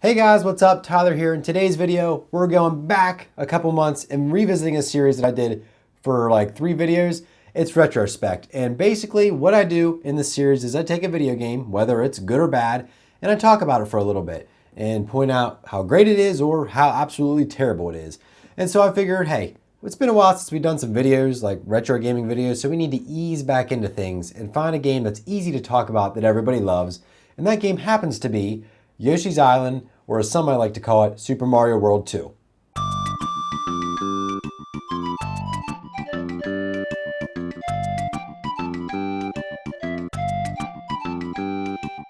Hey guys, what's up? Tyler here. In today's video, we're going back a couple months and revisiting a series that I did for like 3 videos. It's RetroSpect. And basically what I do in this series is I take a video game, whether it's good or bad, and I talk about it for a little bit and point out how great it is or how absolutely terrible it is. And so I figured, hey, it's been a while since we've done some videos, like retro gaming videos, so we need to ease back into things and find a game that's easy to talk about that everybody loves. And that game happens to be Yoshi's Island, or as some might like to call it, Super Mario World 2.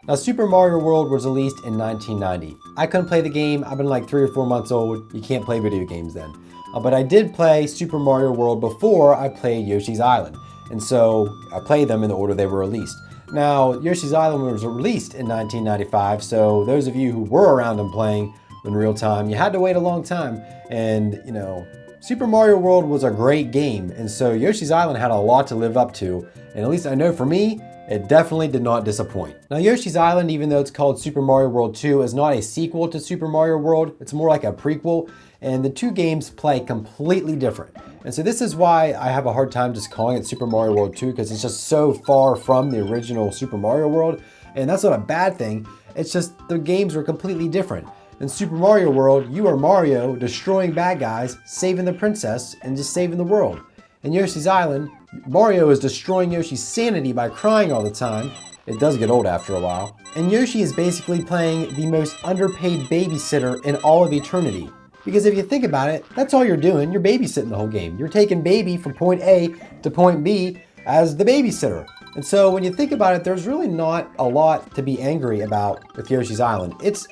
Now, Super Mario World was released in 1990. I couldn't play the game. I've been like 3 or 4 months old. You can't play video games then. But I did play Super Mario World before I played Yoshi's Island. And so I played them in the order they were released. Now, Yoshi's Island was released in 1995, so those of you who were around and playing in real time, you had to wait a long time. And, you know, Super Mario World was a great game, and so Yoshi's Island had a lot to live up to, and at least I know for me, it definitely did not disappoint. Now, Yoshi's Island, even though it's called Super Mario World 2, is not a sequel to Super Mario World. It's more like a prequel, and the two games play completely different. And so this is why I have a hard time just calling it Super Mario World 2, because it's just so far from the original Super Mario World. And that's not a bad thing. It's just the games were completely different. In Super Mario World, you are Mario destroying bad guys, saving the princess, and just saving the world. In Yoshi's Island, Mario is destroying Yoshi's sanity by crying all the time. It does get old after a while. And Yoshi is basically playing the most underpaid babysitter in all of eternity. Because if you think about it, that's all you're doing. You're babysitting the whole game. You're taking baby from point A to point B as the babysitter. And so when you think about it, there's really not a lot to be angry about with Yoshi's Island. It's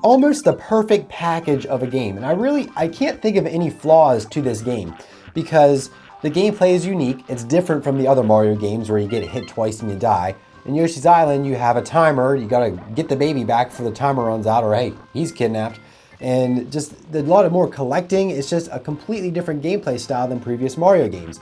almost the perfect package of a game. And I can't think of any flaws to this game because the gameplay is unique. It's different from the other Mario games where you get hit twice and you die. In Yoshi's Island, you have a timer. You gotta get the baby back before the timer runs out, or hey, he's kidnapped. And just a lot of more collecting. It's just a completely different gameplay style than previous Mario games.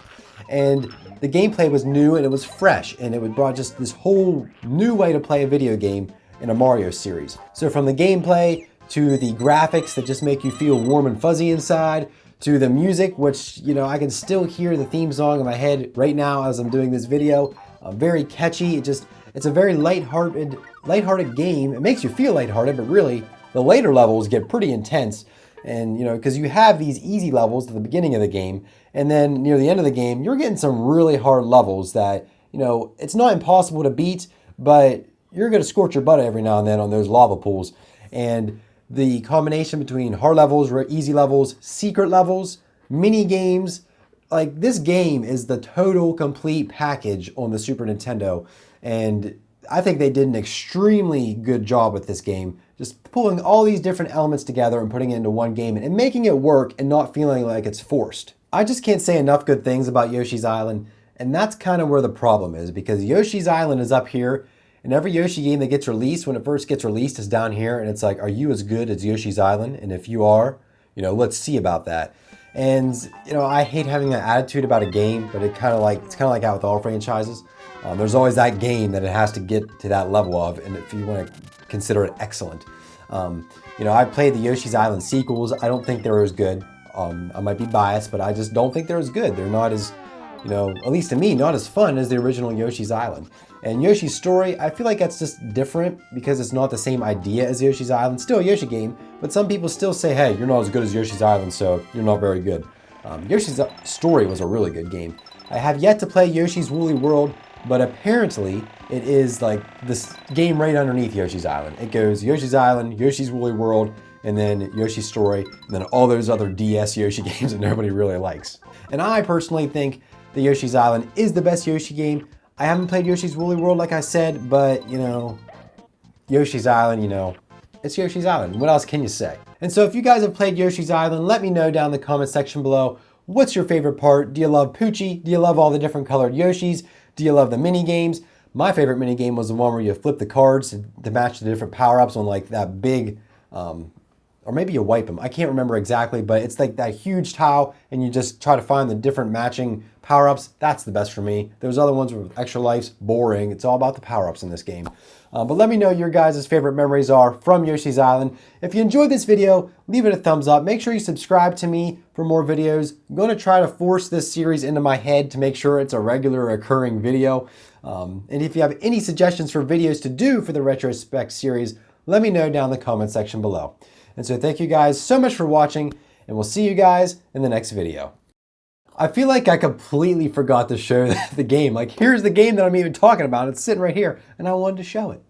And the gameplay was new and it was fresh, and it brought just this whole new way to play a video game in a Mario series. So from the gameplay to the graphics that just make you feel warm and fuzzy inside, to the music, which, you know, I can still hear the theme song in my head right now as I'm doing this video. Very catchy. It's a very lighthearted game. It makes you feel lighthearted, but really, the later levels get pretty intense, and you know, because you have these easy levels at the beginning of the game, and then near the end of the game, you're getting some really hard levels that, you know, it's not impossible to beat, but you're going to scorch your butt every now and then on those lava pools. And the combination between hard levels, easy levels, secret levels, mini games, like this game is the total complete package on the Super Nintendo, and I think they did an extremely good job with this game, just pulling all these different elements together and putting it into one game and making it work and not feeling like it's forced. I just can't say enough good things about Yoshi's Island, and that's kind of where the problem is, because Yoshi's Island is up here, and every Yoshi game that gets released, when it first gets released, is down here, and it's like, are you as good as Yoshi's Island? And if you are, you know, let's see about that. And, you know, I hate having that attitude about a game, but it's kind of like out with all franchises. There's always that game that it has to get to that level of, and if you want to consider it excellent. You know, I played the Yoshi's Island sequels. I don't think they're as good. I might be biased, but I just don't think they're as good. They're not as, you know, at least to me, not as fun as the original Yoshi's Island. And Yoshi's Story, I feel like that's just different because it's not the same idea as Yoshi's Island. Still a Yoshi game, but some people still say, hey, you're not as good as Yoshi's Island, so you're not very good. Yoshi's Story was a really good game. I have yet to play Yoshi's Woolly World, but apparently it is like this game right underneath Yoshi's Island. It goes Yoshi's Island, Yoshi's Woolly World, and then Yoshi's Story, and then all those other DS Yoshi games that nobody really likes. And I personally think that Yoshi's Island is the best Yoshi game. I haven't played Yoshi's Woolly World, like I said, but, you know, Yoshi's Island, you know, it's Yoshi's Island. What else can you say? And so if you guys have played Yoshi's Island, let me know down in the comment section below. What's your favorite part? Do you love Poochie? Do you love all the different colored Yoshis? Do you love the mini games? My favorite mini game was the one where you flip the cards to match the different power-ups on like that big, or or maybe you wipe them. I can't remember exactly, but it's like that huge tile and you just try to find the different matching power-ups. That's the best for me. Those other ones with extra lives, boring. It's all about the power-ups in this game. But let me know your guys' favorite memories are from Yoshi's Island. If you enjoyed this video, leave it a thumbs up. Make sure you subscribe to me for more videos. I'm going to try to force this series into my head to make sure it's a regular occurring video. And if you have any suggestions for videos to do for the RetroSpect series, let me know down in the comment section below. And so thank you guys so much for watching, and we'll see you guys in the next video. I feel like I completely forgot to show the game. Like, here's the game that I'm even talking about. It's sitting right here, and I wanted to show it.